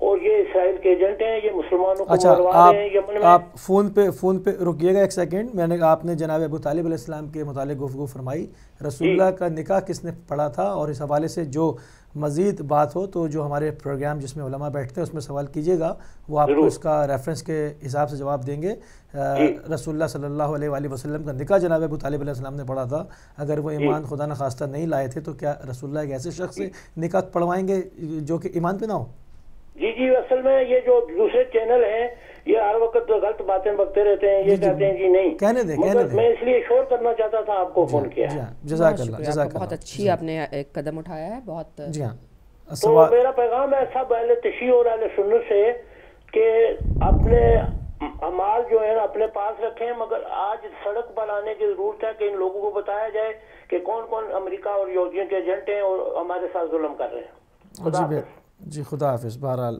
اور یہ اسرائیل کے ایجنٹ ہیں، یہ مسلمانوں کو مروا رہے ہیں یمن میں۔ آپ فون پہ رکیے گا ایک سیکنڈ۔ آپ نے جناب ابو طالب علیہ السلام کے متعلق گفتگو فرمائی، رسول اللہ کا نکاح کس نے پڑھا تھا، اور اس حوالے سے جو مزید بات ہو تو جو ہمارے پروگرام جس میں علماء بیٹھتے ہیں اس میں سوال کیجیے گا، وہ آپ کو اس کا ریفرنس کے حساب سے جواب دیں گے۔ رسول اللہ صلی اللہ علیہ وآلہ وسلم کا نکاح جناب ابو طالب علیہ السلام نے پڑھا تھا، اگر وہ ایمان خدا نخواستہ نہیں لائے تھے تو کیا رسول اللہ ایک ایسے شخص سے نکاح پڑھوائیں گے جو کہ ایمان پہ نہ ہو؟ جی اصل میں یہ جو دوسرے چینل ہیں یہ ہر وقت غلط باتیں بکتے رہتے ہیں، یہ کہتے ہیں جی نہیں، کہنے دیں میں اس لیے شور کرنا چاہتا تھا، آپ کو فون کیا۔ جزاک اللہ، بہت اچھی آپ نے ایک قدم اٹھایا ہے، بہت۔ جی ہاں، تو میرا پیغام ہے سب اہل تشیع اور اہل سنت سے کہ اپنے اعمال جو ہے اپنے پاس رکھیں، مگر آج سڑک پر آنے کی ضرورت ہے کہ ان لوگوں کو بتایا جائے کہ کون کون امریکہ اور یہودیوں کے ایجنٹ ہیں اور ہمارے ساتھ ظلم کر رہے ہیں۔ جی خدا حافظ۔ بہرحال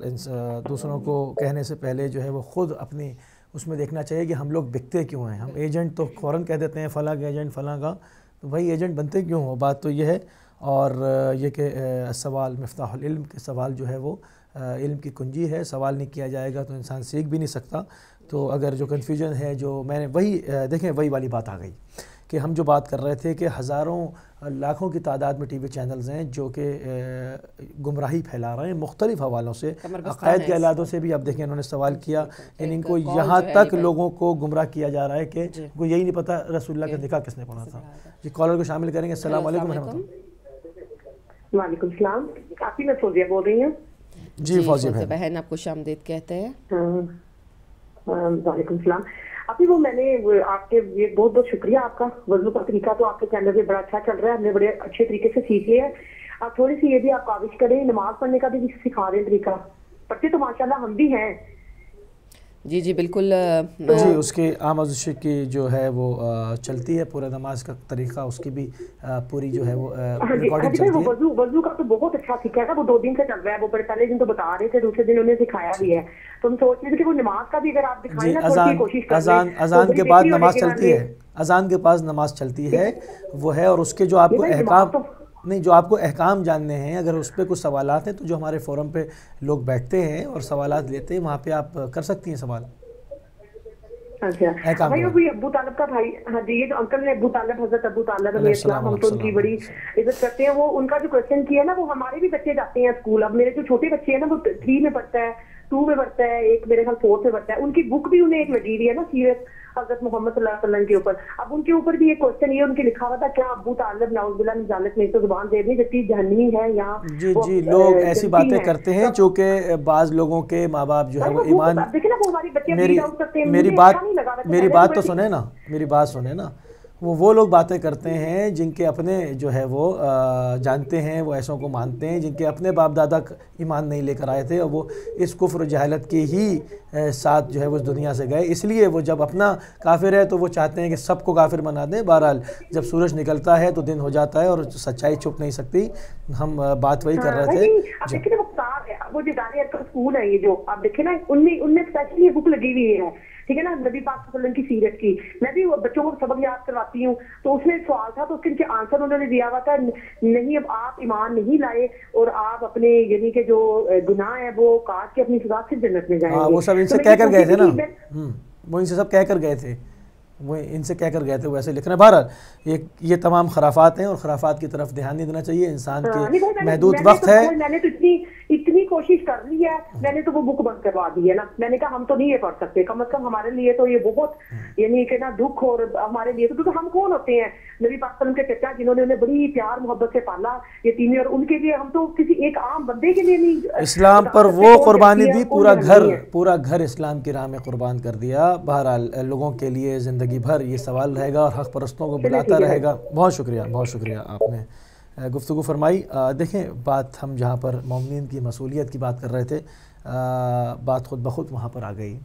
دوسروں کو کہنے سے پہلے جو ہے وہ خود اپنی اس میں دیکھنا چاہیے کہ ہم لوگ بکتے کیوں ہیں۔ ہم ایجنٹ تو فوراً کہہ دیتے ہیں فلاں کا ایجنٹ فلاں کا، تو بھائی ایجنٹ بنتے کیوں ہو؟ بات تو یہ ہے۔ اور یہ کہ سوال مفتاح العلم کے سوال جو ہے وہ علم کی کنجی ہے، سوال نہیں کیا جائے گا تو انسان سیکھ بھی نہیں سکتا۔ تو اگر جو کنفیوژن ہے جو میں نے دیکھیں وہی والی بات آ گئی کہ ہم جو بات کر رہے تھے کہ ہزاروں لاکھوں کی تعداد میں ٹی وی چینلز ہیں جو کہ گمراہی پھیلا رہے ہیں مختلف حوالوں سے، عقائد کے علادوں سے بھی۔ اب دیکھیں انہوں نے سوال کیا، ان کو یہاں تک لوگوں کو گمراہ کیا جا رہا ہے کہ کو یہی نہیں پتہ رسول اللہ کا نکاح کس نے پڑھا تھا۔ جی کالر کو شامل کریں گے۔ السلام علیکم ورحمۃ اللہ۔ وعلیکم السلام، آپ ہی میں فوزیہ بول رہی ہوں۔ جی فوزیہ بہن، آپ کو شامدید کہتے ہیں۔ وعلیکم السلام۔ ابھی وہ میں نے آپ کے یہ بہت بہت شکریہ آپ کا، وضو کا طریقہ تو آپ کے چینل پہ بڑا اچھا چل رہا ہے، ہم نے بڑے اچھے طریقے سے سیکھ لیا ہے۔ آپ تھوڑی سی یہ بھی آپ کاوش کریں، نماز پڑھنے کا بھی سکھا رہے ہیں طریقہ، پڑھتے تو ماشاءاللہ ہم بھی ہیں۔ جی بالکل۔ جی اس کی آموزش کی جو ہے وہ چلتی ہے، پورا نماز کا طریقہ اس کی بھی پوری جو ہے وہ ریکارڈنگ چلتی ہے۔ وضو کا تو بہت اچھا سیکھا ہے، وہ 2 دن سے چل رہا ہے، وہ پہلے دن تو بتا رہے تھے، دوسرے دن انہوں نے سکھایا بھی ہے، تو ہم سوچ رہے تھے کہ وہ نماز کا بھی اگر آپ دکھائیں نا تھوڑی کوشش کریں۔ اذان کے بعد نماز چلتی ہے، اذان کے پاس نماز چلتی ہے وہ ہے، اور اس کے جو آپ کو احکام نہیں، جو آپ کو احکام جاننے ہیں، اگر اس پہ کچھ سوالات ہیں تو جو ہمارے فورم پہ لوگ بیٹھتے ہیں اور سوالات لیتے ہیں وہاں پہ آپ کر سکتی ہیں سوال۔ اچھا بھائی، ابھی ابو طالب کا بھائی، ہاں جی، یہ جو انکل نے ابو طالب، حضرت ابو طالب علیہ السلام، ہم تو ان کی بڑی عزت کرتے ہیں۔ وہ ان کا جو کوشچن کیا نا، وہ ہمارے بھی بچے جاتے ہیں اسکول۔ اب میرے جو چھوٹے بچے ہیں نا، وہ 3 میں پڑھتا ہے، 2 میں پڑھتا ہے، ایک میرے خیال 4 میں پڑھتا ہے۔ ان کی بک بھی انہیں ایک لگی ہوئی ہے نا، سیرت حضرت محمد صلی اللہ علیہ وسلم کے اوپر۔ اب ان کے اوپر بھی ایک کوشچن یہ ان کے لکھا ہوا تھا، کیا ابو طالب نعوذ باللہ من ذالک میں تو زبان دے دی جبکہ جہنمی ہے یہاں۔ جی لوگ ایسی باتیں کرتے ہیں چونکہ بعض لوگوں کے ماں باپ جو ہے وہ ایمان، میری بات تو سنیں نا، میری بات سنیں نا، وہ لوگ باتیں کرتے ہیں جن کے اپنے جو ہے وہ جانتے ہیں، وہ ایسوں کو مانتے ہیں جن کے اپنے باپ دادا ایمان نہیں لے کر آئے تھے، اور وہ اس کفر و جہالت کے ہی ساتھ جو ہے وہ اس دنیا سے گئے، اس لیے وہ جب اپنا کافر ہے تو وہ چاہتے ہیں کہ سب کو کافر بنا دیں۔ بہرحال جب سورج نکلتا ہے تو دن ہو جاتا ہے اور سچائی چھپ نہیں سکتی۔ ہم بات وہی کر رہے تھے۔ وہ جو دانے کا اسکول ہے، یہ جو آپ دیکھیں نا، ان میں اسپیشلی یہ بک لگی ہوئی ہے، ٹھیک ہے نا، نبی پاک صلی اللہ علیہ وسلم کی سیرت کی۔ میں بھی بچوں کو سبق یاد کرواتی ہوں، تو اس میں ایک سوال تھا، تو اس کے آنسر انہوں نے دیا ہوا تھا، نہیں اب آپ ایمان نہیں لائے اور آپ اپنے یعنی کہ جو گناہ ہے وہ کاٹ کے اپنی سزا سے جنت میں جائیں گے۔ وہ سب ان سے کہہ کر گئے تھے نا، وہ ان سے سب کہہ کر گئے تھے، وہ ان سے کہہ کر گئے تھے، ویسے لکھنا۔ بہرحال یہ تمام خرافات ہیں، اور خرافات کی طرف دھیان نہیں دینا چاہیے۔ انسان کے محدود وقت ہے۔ میں نے تو اتنی کوشش کر لی ہے، میں نے تو وہ بک بند کروا دی ہے نا، میں نے کہا ہم تو نہیں یہ پڑھ سکتے، کم از کم ہمارے لیے تو یہ بہت یعنی کہ نا دکھ، اور ہمارے لیے تو کیونکہ ہم کون ہوتے ہیں، نبی پاک صلی اللہ علیہ وسلم کے چچا جنہوں نے انہیں بڑی پیار محبت سے پالا یتیمی، اور ان کے لیے ہم تو کسی ایک عام بندے کے لیے نہیں، اسلام پر وہ قربانی دی، پورا گھر اسلام کی راہ میں قربان کر دیا۔ بہرحال لوگوں کے لیے زندگی بھر یہ سوال رہے گا اور حق پرستوں کو بلاتا رہے گا۔ بہت شکریہ آپ نے گفتگو فرمائی۔ دیکھیں بات ہم جہاں پر مومنین کی مسئولیت کی بات کر رہے تھے، بات خود بخود وہاں پر آ گئی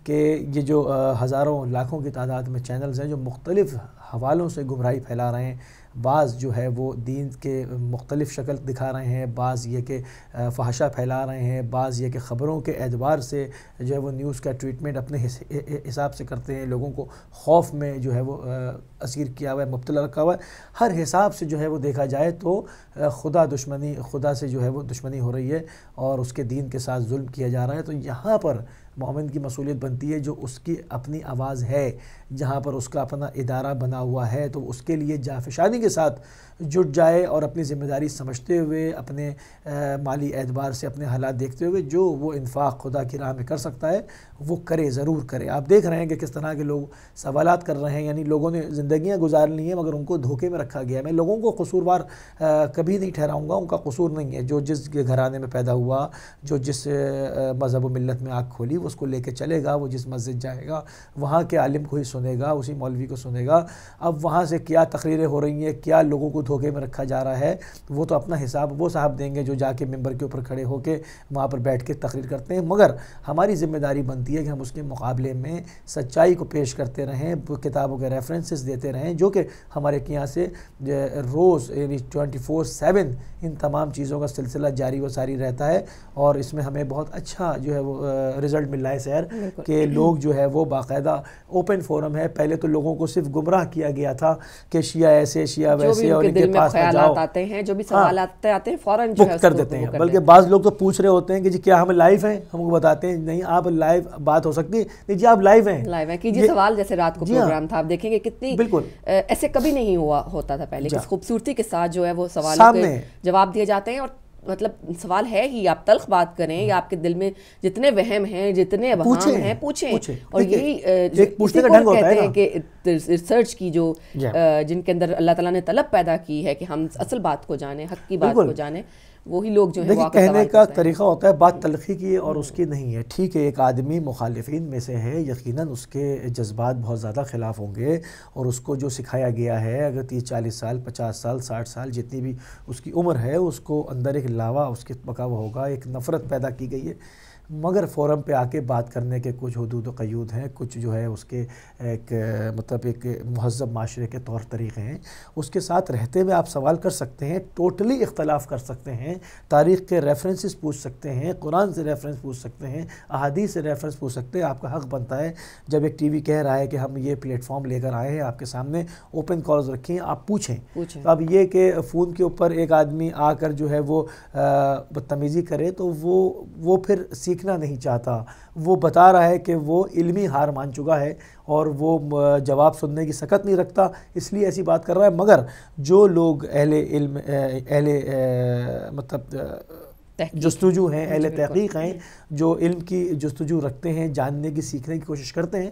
کہ یہ جو ہزاروں لاکھوں کی تعداد میں چینلز ہیں جو مختلف حوالوں سے گمراہی پھیلا رہے ہیں، بعض جو ہے وہ دین کے مختلف شکل دکھا رہے ہیں، بعض یہ کہ فحشہ پھیلا رہے ہیں، بعض یہ کہ خبروں کے اعتبار سے جو ہے وہ نیوز کا ٹریٹمنٹ اپنے حساب سے کرتے ہیں، لوگوں کو خوف میں جو ہے وہ اسیر کیا ہوا ہے، مبتلا رکھا ہوا ہے۔ ہر حساب سے جو ہے وہ دیکھا جائے تو خدا سے جو ہے وہ دشمنی ہو رہی ہے اور اس کے دین کے ساتھ ظلم کیا جا رہا ہے۔ تو یہاں پر مومن کی مسئولیت بنتی ہے، جو اس کی اپنی آواز ہے، جہاں پر اس کا اپنا ادارہ بنا ہوا ہے، تو اس کے لیے جافشانی کے ساتھ جٹ جائے اور اپنی ذمہ داری سمجھتے ہوئے، اپنے مالی اعتبار سے اپنے حالات دیکھتے ہوئے جو وہ انفاق خدا کی راہ میں کر سکتا ہے وہ کرے، ضرور کرے۔ آپ دیکھ رہے ہیں کہ کس طرح کے لوگ سوالات کر رہے ہیں، یعنی لوگوں نے زندگیاں گزار لی ہیں مگر ان کو دھوکے میں رکھا گیا ہے۔ میں لوگوں کو قصوروار کبھی نہیں ٹھہراؤں گا، ان کا قصور نہیں ہے۔ جو جس کے گھرانے میں پیدا ہوا، جو جس مذہب و ملت میں آنکھ کھولی، وہ اس کو لے کے چلے گا، وہ جس مسجد جائے گا وہاں کے عالم کو ہی سنے گا، اسی مولوی کو سنے گا۔ اب وہاں سے کیا تقریریں ہو رہی ہیں، کیا لوگوں کو دھوکے میں رکھا جا رہا ہے، وہ تو اپنا حساب وہ صاحب دیں گے جو جا کے ممبر کے اوپر کھڑے ہو کے وہاں پر بیٹھ کے تقریر کرتے ہیں۔ مگر ہماری ذمہ داری بنتی ہے کہ ہم اس کے مقابلے میں سچائی کو پیش کرتے رہیں، کتابوں کے ریفرنسز دیتے رہیں، جو کہ ہمارے یہاں سے روز یعنی 24/7 ان تمام چیزوں کا سلسلہ جاری و ساری رہتا ہے، اور اس میں ہمیں بہت اچھا جو ہے وہ رزلٹ مل رہا ہے سیر کہ لوگ جو ہے وہ باقاعدہ اوپن فورم ہے۔ پہلے تو لوگوں کو صرف گمراہ کیا گیا تھا کہ شیعہ ایسے شیعہ ویسے، اور ان کے پاس نہ جاؤ، آتے ہیں جو بھی سوالات آتے ہیں فوراً جو ہے کر دیتے ہیں۔ بلکہ بعض لوگ تو پوچھ رہے ہوتے ہیں کہ جی کیا ہم لائیو ہیں، ہم کو بتاتے ہیں نہیں آپ لائیو بات ہو سکتی ہے، نہیں جی آپ لائیو ہیں کیجیے سوال۔ جیسے رات کو پروگرام تھا، آپ دیکھیں گے کتنی بالکل ایسے کبھی نہیں ہوتا تھا پہلے، کس خوبصورتی کے ساتھ جو ہے وہ سوال کے جواب دیے جاتے ہیں۔ اور مطلب سوال ہے ہی، آپ تلخ بات کریں یا آپ کے دل میں جتنے وہم ہیں، جتنے ابہام ہیں، پوچھیں۔ اور یہی پوچھنے کا ڈھنگ ہوتا ہے کہتے ہیں کہ ریسرچ کی جو جن کے اندر اللہ تعالیٰ نے طلب پیدا کی ہے کہ ہم اصل بات کو جانیں، حق کی بات کو جانیں، وہی لوگ جو ہیں کہنے کا طریقہ ہوتا ہے بات تلخی کی اور اس کی نہیں ہے۔ ٹھیک ہے ایک آدمی مخالفین میں سے ہے، یقیناً اس کے جذبات بہت زیادہ خلاف ہوں گے، اور اس کو جو سکھایا گیا ہے، اگر 30-40 سال 50 سال 60 سال جتنی بھی اس کی عمر ہے، اس کو اندر ایک لاوا اس کے پکا ہوا ہوگا، ایک نفرت پیدا کی گئی ہے۔ مگر فورم پہ آ کے بات کرنے کے کچھ حدود و قیود ہیں، کچھ جو ہے اس کے ایک مطلب ایک مہذب معاشرے کے طور طریقے ہیں، اس کے ساتھ رہتے ہوئے آپ سوال کر سکتے ہیں، ٹوٹلی اختلاف کر سکتے ہیں، تاریخ کے ریفرنسز پوچھ سکتے ہیں، قرآن سے ریفرنس پوچھ سکتے ہیں، احادیث سے ریفرنس پوچھ سکتے ہیں۔ آپ کا حق بنتا ہے جب ایک ٹی وی کہہ رہا ہے کہ ہم یہ پلیٹ فارم لے کر آئے ہیں آپ کے سامنے، اوپن کالز رکھیں، آپ پوچھیں۔ تو اب یہ کہ فون کے اوپر ایک آدمی آ کر جو ہے وہ بدتمیزی کرے تو وہ پھر سیکھنا نہیں چاہتا، وہ بتا رہا ہے کہ وہ علمی ہار مان چکا ہے اور وہ جواب سننے کی سکت نہیں رکھتا، اس لیے ایسی بات کر رہا ہے۔ مگر جو لوگ اہل علم، اہل مطلب جستجو ہیں، اہل تحقیق ہیں، جو علم کی جستجو رکھتے ہیں، جاننے کی سیکھنے کی کوشش کرتے ہیں،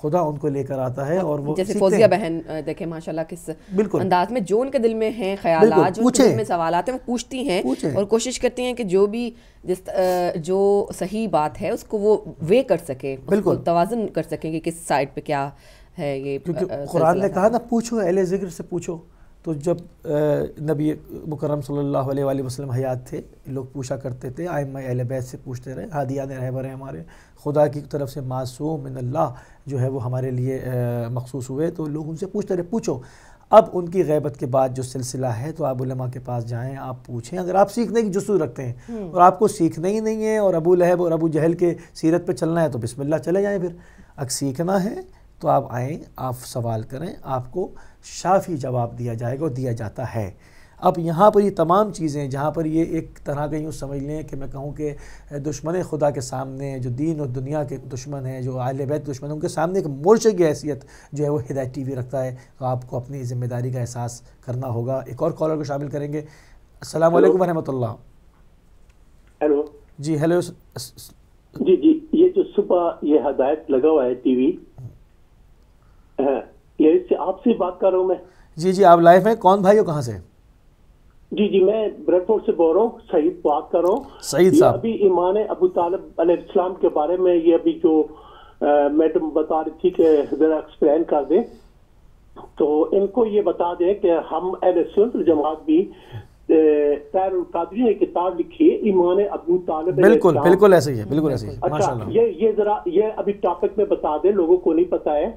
خدا ان کو لے کر آتا ہے اور وہ جیسے فوزیہ بہن دیکھیں ماشاءاللہ کس انداز میں جو ان کے دل میں ہیں خیالات، جو ان کے دل میں سوالات ہیں، وہ پوچھتی ہیں اور کوشش کرتی ہیں کہ جو بھی جو صحیح بات ہے اس کو وہ وے کر سکے، اس کو توازن کر سکیں کہ کس سائڈ پہ کیا ہے۔ یہ کیونکہ قرآن نے کہا نا پوچھو اہل ذکر سے پوچھو، تو جب نبی مکرم صلی اللہ علیہ وآلہ وسلم حیات تھے، لوگ پوچھا کرتے تھے، ائمہ اہل بیت سے پوچھتے رہے، ہادیان رہبر ہیں ہمارے، خدا کی طرف سے معصوم من اللہ جو ہے وہ ہمارے لیے مخصوص ہوئے، تو لوگ ان سے پوچھتے رہے پوچھو۔ اب ان کی غیبت کے بعد جو سلسلہ ہے تو آپ علماء کے پاس جائیں، آپ پوچھیں، اگر آپ سیکھنے کی جستجو رکھتے ہیں اور آپ کو سیکھنا ہی نہیں ہے اور ابو لہب اور ابو جہل کے سیرت پہ چلنا ہے تو بسم اللہ چلے جائیں۔ پھر اگر سیکھنا ہے تو آپ آئیں، آپ سوال کریں، آپ کو شافی جواب دیا جائے گا اور دیا جاتا ہے۔ اب یہاں پر یہ تمام چیزیں جہاں پر یہ ایک طرح کا یوں سمجھ لیں کہ میں کہوں کہ دشمن خدا کے سامنے، جو دین اور دنیا کے دشمن ہیں، جو اہل بیت دشمن ہیں، ان کے سامنے ایک مورچے کی حیثیت جو ہے وہ ہدایت ٹی وی رکھتا ہے، تو آپ کو اپنی ذمہ داری کا احساس کرنا ہوگا۔ ایک اور کالر کو شامل کریں گے۔ السلام علیکم ورحمۃ اللہ۔ ہیلو جی ہیلو۔ جی یہ جو صبح یہ ہدایت لگا ہوا ہے ٹی وی، یہ سے آپ سے بات کر رہا ہوں میں۔ جی آپ لائیو ہیں، کون بھائی ہو، کہاں سے؟ جی میں بریڈ فورڈ سے بول رہا ہوں، سعید بات کر رہا ہوں۔ سعید صاحب، ابھی ایمان ابو طالب علیہ السلام کے بارے میں یہ ابھی جو میڈم بتا رہی تھی کہ ذرا ایکسپلین کر دیں، تو ان کو یہ بتا دیں کہ ہم اہل سنت الجماعت بھی طاہر القادری نے کتاب لکھی ہے ایمان ابو طالب علیہ السلام۔ بالکل ایسے ہی ہے، بالکل ایسے ہی۔ اچھا یہ ذرا یہ ابھی ٹاپک میں بتا دیں، لوگوں کو نہیں پتا ہے۔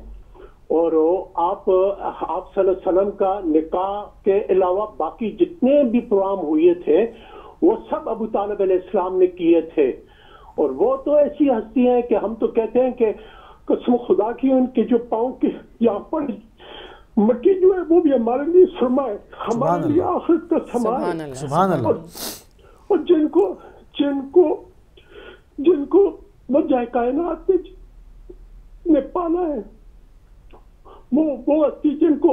اور آپ صلی اللہ علیہ وسلم کا نکاح کے علاوہ باقی جتنے بھی پروگرام ہوئے تھے وہ سب ابو طالب علیہ السلام نے کیے تھے. اور وہ تو ایسی ہستی ہیں کہ ہم تو کہتے ہیں کہ قسم خدا کی ان کے جو پاؤں کے یہاں پر مٹی جو ہے وہ بھی ہمارے لیے سرما ہے, ہمارے لیے آخرت کا سامان ہے. سبحان اللہ. اور جن کو وجہ کائنات نے پالا ہے وہ ہستی جن کو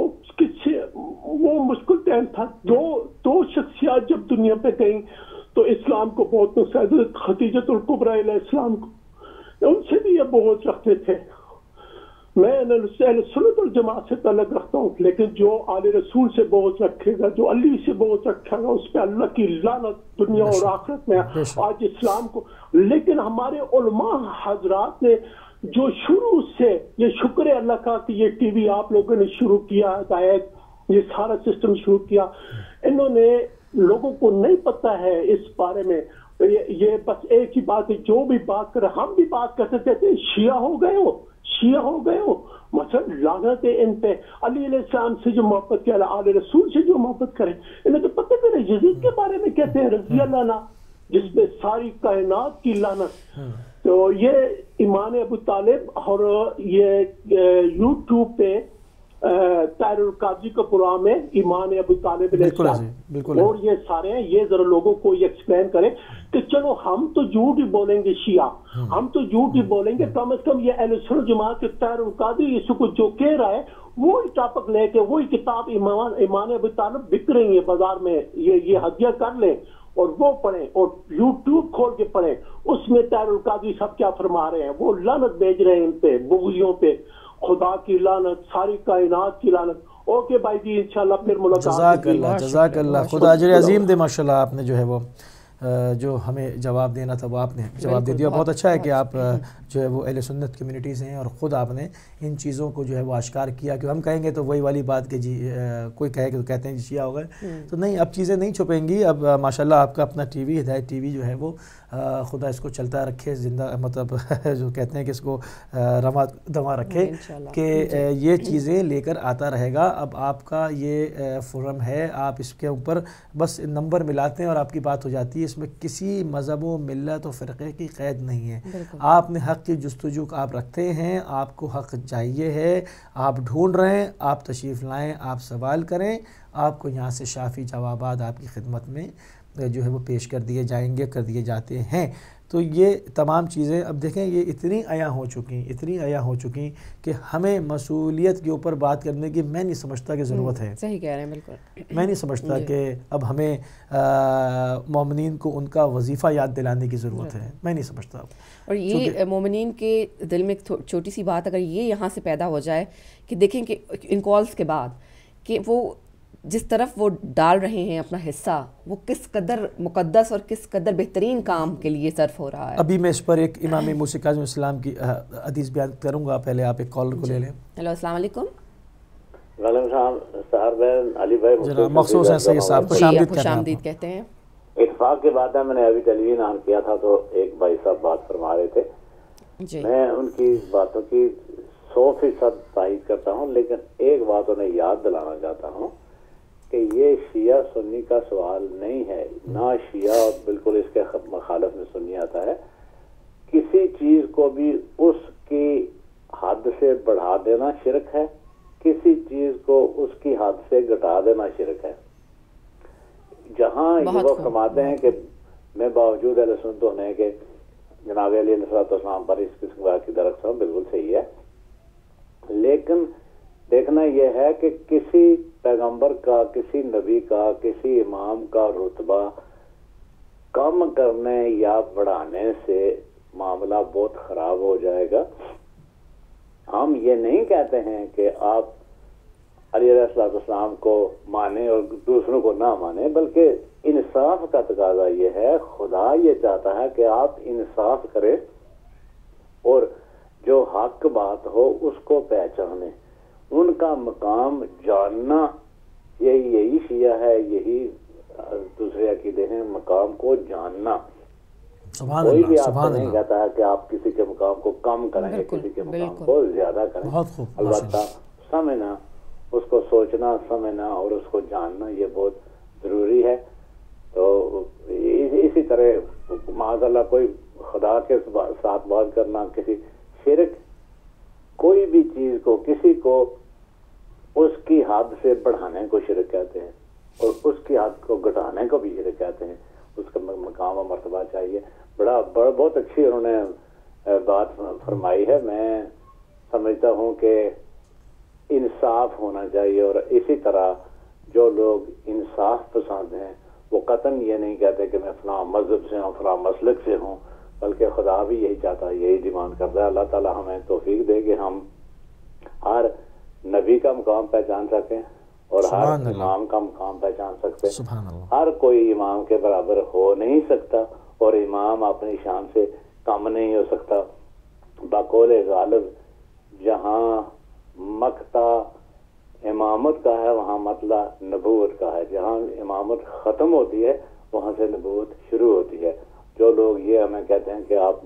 وہ مشکل ٹائم تھا. دو شخصیات جب دنیا پہ گئیں تو اسلام کو بہت نقصان, خدیجۃ الکبریٰ علیہ السلام کو, ان سے بھی یہ بہت رکھتے تھے. میں اہل سنت والجماعت سے تعلق رکھتا ہوں, لیکن جو آل رسول سے بہت رکھے گا, جو علی سے بہت رکھے گا, اس پہ اللہ کی لعنت دنیا اور آخرت میں آج اسلام کو. لیکن ہمارے علماء حضرات نے جو شروع سے, یہ شکر ہے اللہ کا کہ یہ ٹی وی آپ لوگوں نے شروع کیا, ہدایت یہ سارا سسٹم شروع کیا, انہوں نے لوگوں کو نہیں پتہ ہے اس بارے میں. یہ بس ایک ہی بات ہے, جو بھی بات کرے, ہم بھی بات کرتے تھے شیعہ ہو گئے ہو مثلا لعنت ہے ان پہ. علی علیہ السلام سے جو محبت کرے, آل رسول سے جو محبت کرے, انہیں تو پتہ کرے یزید کے بارے میں کہتے ہیں رضی اللہ عنہ, جس پہ ساری کائنات کی لعنت. تو یہ ایمان ابو طالب, اور یہ یوٹیوب پہ طاہر القادری کا پروگرام ہے ایمان ابو طالب علیہ السلام, اور یہ سارے ہیں. یہ ذرا لوگوں کو یہ ایکسپلین کریں کہ چلو ہم تو جھوٹ ہی بولیں گے, شیعہ ہم تو جھوٹ ہی بولیں گے, کم از کم یہ اہل سنت جماعت کے طاہر القادری اس کو جو کہہ رہا ہے وہی ٹاپک لے کے وہی کتاب ایمان ابو طالب بک رہی ہے بازار میں, یہ ہدیہ کر لیں اور وہ پڑھیں, اور یوٹیوب کھول کے پڑھیں. اس میں طاہر القادری سب کیا فرما رہے ہیں, وہ لعنت بھیج رہے ہیں ان پہ, بغضیوں پہ, خدا کی لعنت, ساری کائنات کی لعنت. اوکے بھائی جی, انشاءاللہ پھر ملاقات. جزاک اللہ, خدا اجر عظیم دے. ماشاءاللہ آپ نے جو ہے وہ جو ہمیں جواب دینا تھا وہ آپ نے جواب دے دیا. بہت اچھا ہے کہ آپ جو ہے وہ اہل سنت کمیونٹیز ہیں اور خود آپ نے ان چیزوں کو جو ہے وہ آشکار کیا. کہ ہم کہیں گے تو وہی والی بات کہ جی کوئی کہے کہ کہتے ہیں جی شیعہ ہو گئے, تو نہیں, اب چیزیں نہیں چھپیں گی. اب ماشاءاللہ آپ کا اپنا ٹی وی, ہدایت ٹی وی جو ہے وہ خدا اس کو چلتا رکھے, زندہ مطلب جو کہتے ہیں کہ اس کو رواں دواں رکھے, کہ یہ چیزیں لے کر آتا رہے گا. اب آپ کا یہ فورم ہے, آپ اس کے اوپر بس نمبر ملاتے ہیں اور آپ کی بات ہو جاتی ہے. اس میں کسی مذہب و ملت و فرقے کی قید نہیں ہے. آپ نے حق کی جستجو آپ رکھتے ہیں, آپ کو حق چاہیے ہے, آپ ڈھونڈ رہے ہیں, آپ تشریف لائیں, آپ سوال کریں, آپ کو یہاں سے شافی جوابات آپ کی خدمت میں جو ہے وہ پیش کر دیے جائیں گے, کر دیے جاتے ہیں. تو یہ تمام چیزیں اب دیکھیں یہ اتنی عیاں ہو چکی کہ ہمیں مسئولیت کے اوپر بات کرنے کی میں نہیں سمجھتا کہ ضرورت ہے. صحیح کہہ رہے ہیں, بالکل. میں نہیں سمجھتا کہ اب ہمیں مومنین کو ان کا وظیفہ یاد دلانے کی ضرورت ہے, میں نہیں سمجھتا. اور یہ مومنین کے دل میں ایک چھوٹی سی بات اگر یہ یہاں سے پیدا ہو جائے کہ دیکھیں کہ ان کالز کے بعد کہ وہ جس طرف وہ ڈال رہے ہیں اپنا حصہ, وہ کس قدر مقدس اور کس قدر بہترین کام کے لیے صرف ہو رہا ہے. ابھی میں اس پر ایک امام موسی کاظم السلام کی حدیث بیان کروں گا, پہلے آپ ایک کالر کو لے لیں. ہیلو, السلام علیکم. وعلیکم السلام. سہر بہن, علی بھائی جناب مخصوص ہیں سید صاحب, خوش آمدید کہتے ہیں. اتفاق کی بات ہے, میں نے ابھی ٹیلی ویژن آن کیا تھا تو ایک بھائی صاحب بات فرما رہے تھے, میں ان کی باتوں کی 100% تائید کرتا ہوں, لیکن ایک بات انہیں یاد دلانا چاہتا ہوں کہ یہ شیعہ سنی کا سوال نہیں ہے, نہ شیعہ بالکل اس کے مخالف میں سنی آتا ہے. کسی چیز کو بھی اس کی حد سے بڑھا دینا شرک ہے, کسی چیز کو اس کی حد سے گھٹا دینا شرک ہے. جہاں یہ وہ فرماتے ہیں کہ میں باوجود اہل سنت ہونے کے جناب علی علیہ السلام پر اس قسم کا عقیدہ رکھتا ہوں, بالکل صحیح ہے, لیکن دیکھنا یہ ہے کہ کسی پیغمبر کا, کسی نبی کا, کسی امام کا رتبہ کم کرنے یا بڑھانے سے معاملہ بہت خراب ہو جائے گا. ہم یہ نہیں کہتے ہیں کہ آپ علی علیہ السلام کو مانیں اور دوسروں کو نہ مانیں, بلکہ انصاف کا تقاضا یہ ہے, خدا یہ چاہتا ہے کہ آپ انصاف کریں اور جو حق بات ہو اس کو پہچانیں, ان کا مقام جاننا. یہی شیعہ ہے, یہی دوسرے عقیدے ہیں, مقام کو جاننا. کوئی بھی آپ سے نہیں کہتا ہے کہ آپ کسی کے مقام کو کم کریں گے، کسی کے مقام کو زیادہ کریں. البتہ سمجھنا، اس کو سوچنا، سمجھنا اور اس کو جاننا یہ بہت ضروری ہے. تو اسی طرح معاذ اللہ کوئی خدا کے ساتھ بات کرنا، کسی شرک، کوئی بھی چیز کو کسی کو اس کی حد سے بڑھانے کو شرک کہتے ہیں اور اس کی حد کو گھٹانے کو بھی شرک کہتے ہیں. اس کا مقام و مرتبہ چاہیے. بہت اچھی انہوں نے بات فرمائی ہے. میں سمجھتا ہوں کہ انصاف ہونا چاہیے، اور اسی طرح جو لوگ انصاف پسند ہیں وہ قطعاً یہ نہیں کہتے کہ میں فلاں مذہب سے ہوں، فلاں مسلک سے ہوں، بلکہ خدا بھی یہی چاہتا ہے، یہی ڈیمانڈ کرتا ہے. اللہ تعالیٰ ہمیں توفیق دے کہ ہم ہر نبی کا مقام پہچان سکیں اور ہر امام کا مقام پہچان سکتے. ہر کوئی امام کے برابر ہو نہیں سکتا اور امام اپنی شان سے کم نہیں ہو سکتا. بقول غالب جہاں مقطع امامت کا ہے وہاں مطلع نبوت کا ہے. جہاں امامت ختم ہوتی ہے وہاں سے نبوت شروع ہوتی ہے. جو لوگ یہ ہمیں کہتے ہیں کہ آپ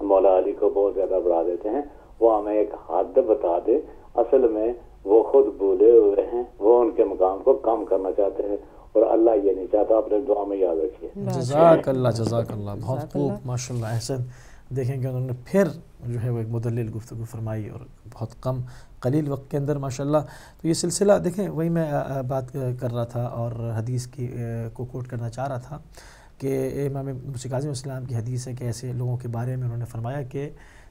مولا علی کو بہت زیادہ بڑھا دیتے ہیں، وہ ہمیں ایک حد بتا دے. اصل میں وہ خود بھولے ہوئے ہیں، وہ ان کے مقام کو کم کرنا چاہتے ہیں اور اللہ یہ نہیں چاہتا. اپنے دعا میں یاد رکھیے. جزاک اللہ بہت خوب، ماشاءاللہ احسن. دیکھیں کہ انہوں نے پھر جو ہے وہ ایک مدلل گفتگو فرمائی اور بہت کم قلیل وقت کے اندر ماشاءاللہ. تو یہ سلسلہ دیکھیں وہی میں بات کر رہا تھا اور حدیث کی کو کوٹ کرنا چاہ رہا تھا کہ امام موسی کاظم علیہ السلام کی حدیث ہے کہ ایسے لوگوں کے بارے میں انہوں نے فرمایا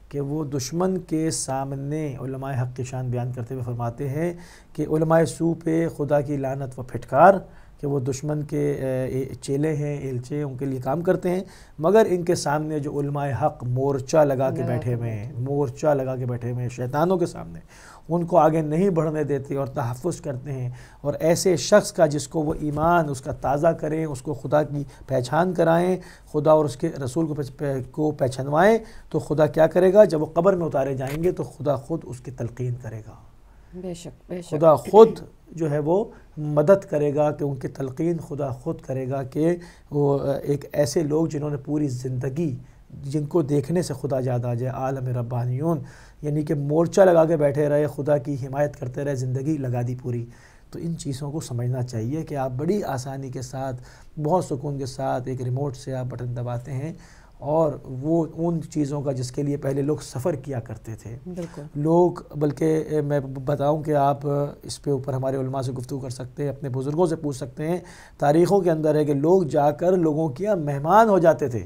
کہ وہ دشمن کے سامنے علماء حق کی شان بیان کرتے ہوئے فرماتے ہیں کہ علماء سو پہ خدا کی لعنت و پھٹکار، کہ وہ دشمن کے چیلے ہیں، ایلچے، ان کے لیے کام کرتے ہیں، مگر ان کے سامنے جو علماء حق مورچہ لگا کے بیٹھے ہوئے ہیں شیطانوں کے سامنے، ان کو آگے نہیں بڑھنے دیتے اور تحفظ کرتے ہیں. اور ایسے شخص کا جس کو وہ ایمان اس کا تازہ کریں، اس کو خدا کی پہچان کرائیں، خدا اور اس کے رسول کو پہچانوائیں، تو خدا کیا کرے گا؟ جب وہ قبر میں اتارے جائیں گے تو خدا خود اس کی تلقین کرے گا. بے شک خدا خود جو ہے وہ مدد کرے گا، کہ ان کی تلقین خدا خود کرے گا. کہ وہ ایک ایسے لوگ جنہوں نے پوری زندگی، جن کو دیکھنے سے خدا یاد آ جائے، عالم ربانیون، یعنی کہ مورچہ لگا کے بیٹھے رہے، خدا کی حمایت کرتے رہے، زندگی لگا دی پوری. تو ان چیزوں کو سمجھنا چاہیے کہ آپ بڑی آسانی کے ساتھ، بہت سکون کے ساتھ ایک ریموٹ سے آپ بٹن دباتے ہیں، اور وہ ان چیزوں کا جس کے لیے پہلے لوگ سفر کیا کرتے تھے لوگ. بلکہ میں بتاؤں کہ آپ اس پہ اوپر ہمارے علماء سے گفتگو کر سکتے ہیں، اپنے بزرگوں سے پوچھ سکتے ہیں. تاریخوں کے اندر ہے کہ لوگ جا کر لوگوں کے مہمان ہو جاتے تھے،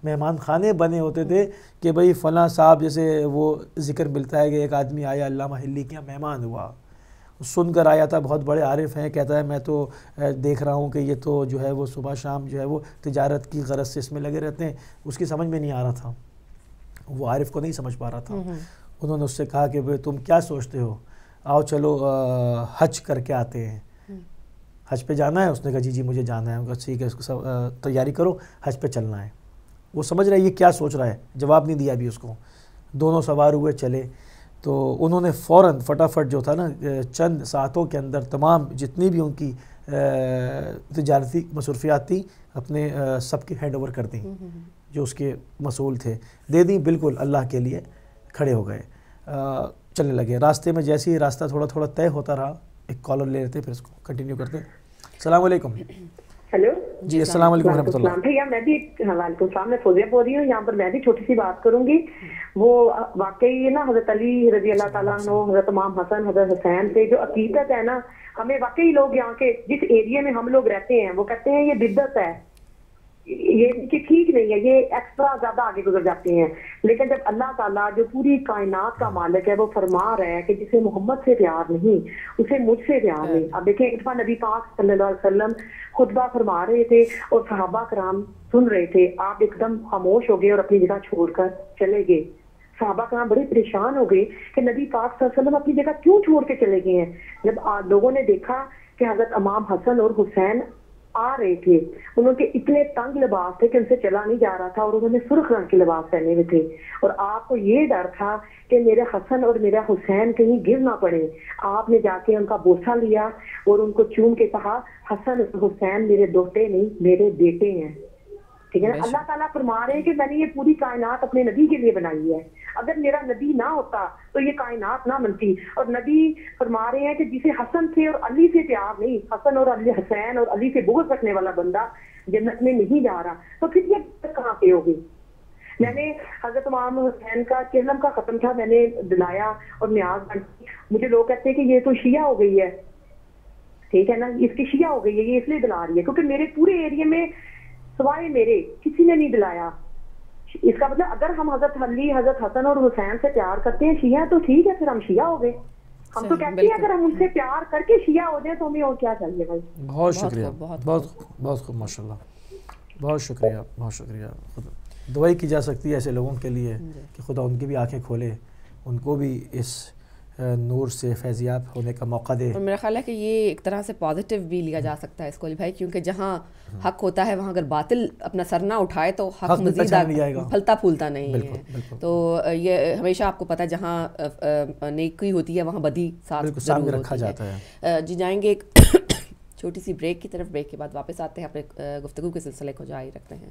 مہمان خانے بنے ہوتے تھے کہ بھئی فلاں صاحب، جیسے وہ ذکر ملتا ہے کہ ایک آدمی آیا علامہ حلی کے مہمان ہوا، سن کر آیا تھا، بہت بڑے عارف ہیں، کہتا ہے میں تو دیکھ رہا ہوں کہ یہ تو جو ہے وہ صبح شام جو ہے وہ تجارت کی غرض سے اس میں لگے رہتے ہیں. اس کی سمجھ میں نہیں آ رہا تھا، وہ عارف کو نہیں سمجھ پا رہا تھا. انہوں نے اس سے کہا کہ بھئی تم کیا سوچتے ہو، آؤ چلو حج کر کے آتے ہیں، حج پہ جانا ہے؟ اس نے کہا جی مجھے جانا ہے. کہا ٹھیک ہے، اس کو تیاری کرو، حج پہ چلنا ہے. وہ سمجھ رہا ہے یہ کیا سوچ رہا ہے، جواب نہیں دیا ابھی اس کو. دونوں سوار ہوئے چلے، تو انہوں نے فوراً فٹافٹ جو تھا نا چند ساعتوں کے اندر تمام جتنی بھی ان کی تجارتی مصروفیات تھیں اپنے سب کی ہینڈ اوور کر دیں، جو اس کے مسئول تھے دے دیں، بالکل اللہ کے لیے کھڑے ہو گئے. چلنے لگے. راستے میں جیسے ہی راستہ تھوڑا تھوڑا طے ہوتا رہا، ایک کالر لے لیتے، پھر اس کو کنٹینیو کرتے. السلام علیکم. ہیلو جی السلام علیکم ورحمۃ اللہ. بھیا میں بھی وعلیکم السلام، میں فوزیہ بول رہی ہوں. یہاں پر میں بھی چھوٹی سی بات کروں گی. وہ واقعی نا حضرت علی رضی اللہ تعالیٰ عنہ، حضرت امام حسن، حضرت حسین سے جو عقیدت ہے نا، ہمیں واقعی لوگ یہاں کے جس ایریا میں ہم لوگ رہتے ہیں وہ کہتے ہیں یہ بدعت ہے، یہ ٹھیک نہیں ہے، یہ ایکسٹرا زیادہ آگے گزر جاتے ہیں. لیکن جب اللہ تعالیٰ جو پوری کائنات کا مالک ہے وہ فرما رہا ہے کہ جسے محمد سے پیار نہیں اسے مجھ سے پیار نہیں. اب دیکھیں ایک دفعہ نبی پاک صلی اللہ علیہ وسلم خطبہ فرما رہے تھے اور صحابہ کرام سن رہے تھے. آپ ایک دم خاموش ہو گئے اور اپنی جگہ چھوڑ کر چلے گئے. صحابہ کرام بڑے پریشان ہو گئے کہ نبی پاک صلی اللہ علیہ وسلم اپنی جگہ کیوں چھوڑ کے چلے گئے ہیں. جب لوگوں نے دیکھا کہ حضرت امام حسن اور حسین آ رہے تھے، انہوں کے اتنے تنگ لباس تھے کہ ان سے چلا نہیں جا رہا تھا، اور انہوں نے سرخ رنگ کے لباس پہنے ہوئے تھے، اور آپ کو یہ ڈر تھا کہ میرے حسن اور میرا حسین کہیں گر نہ پڑے. آپ نے جا کے ان کا بوسہ لیا اور ان کو چوم کے کہا حسن اور حسین میرے دوتے نہیں میرے بیٹے ہیں. ٹھیک ہے نا. اللہ تعالیٰ فرما رہے ہیں کہ میں نے یہ پوری کائنات اپنے نبی کے لیے بنائی ہے, اگر میرا نبی نہ ہوتا تو یہ کائنات نہ بنتی. اور نبی فرما رہے ہیں کہ جسے حسن سے اور علی سے پیار نہیں, حسن اور علی, حسین اور علی سے بغض رکھنے والا بندہ جنت میں نہیں جا رہا, تو پھر یہ کہاں پہ ہوگی. میں نے حضرت امام حسین کا چہلم کا ختم تھا, میں نے دلایا اور نیاز بنتی. مجھے لوگ کہتے ہیں کہ یہ تو شیعہ ہو گئی ہے, ٹھیک ہے نا, اس کی شیعہ ہو گئی ہے, یہ اس لیے دلا رہی ہے کیونکہ میرے پورے ایریے میں سوائے میرے کسی نے نہیں دلایا. اس کا مطلب اگر ہم حضرت علی, حضرت حسن اور حسین سے پیار کرتے ہیں شیعہ, تو ٹھیک ہے, پھر ہم شیعہ ہو گئے. ہم تو کہتے ہیں اگر ہم ان سے پیار کر کے شیعہ ہو جائیں تو ہمیں اور کیا چاہیے بھائی. بہت شکریہ, بہت خوب, ماشاء اللہ, بہت شکریہ, بہت شکریہ. دعائی کی جا سکتی ہے ایسے لوگوں کے لیے کہ خدا ان کی بھی آنکھیں کھولے, ان کو بھی اس نور سے فیضیاب ہونے کا موقع دے. اور میرا خیال ہے کہ یہ ایک طرح سے پازیٹیو بھی لیا جا سکتا ہے اس کو بھائی, کیونکہ جہاں حق ہوتا ہے وہاں اگر باطل اپنا سر نہ اٹھائے تو حق مزید پھلتا پھولتا نہیں ہے. تو یہ ہمیشہ آپ کو پتہ ہے جہاں نیکی ہوتی ہے وہاں بدی ساتھ ضرور رکھا جاتا ہے. جی جائیں گے ایک چھوٹی سی بریک کی طرف, بریک کے بعد واپس آتے ہیں, اپنے گفتگو کے سلسلے کو جاری رکھتے ہیں.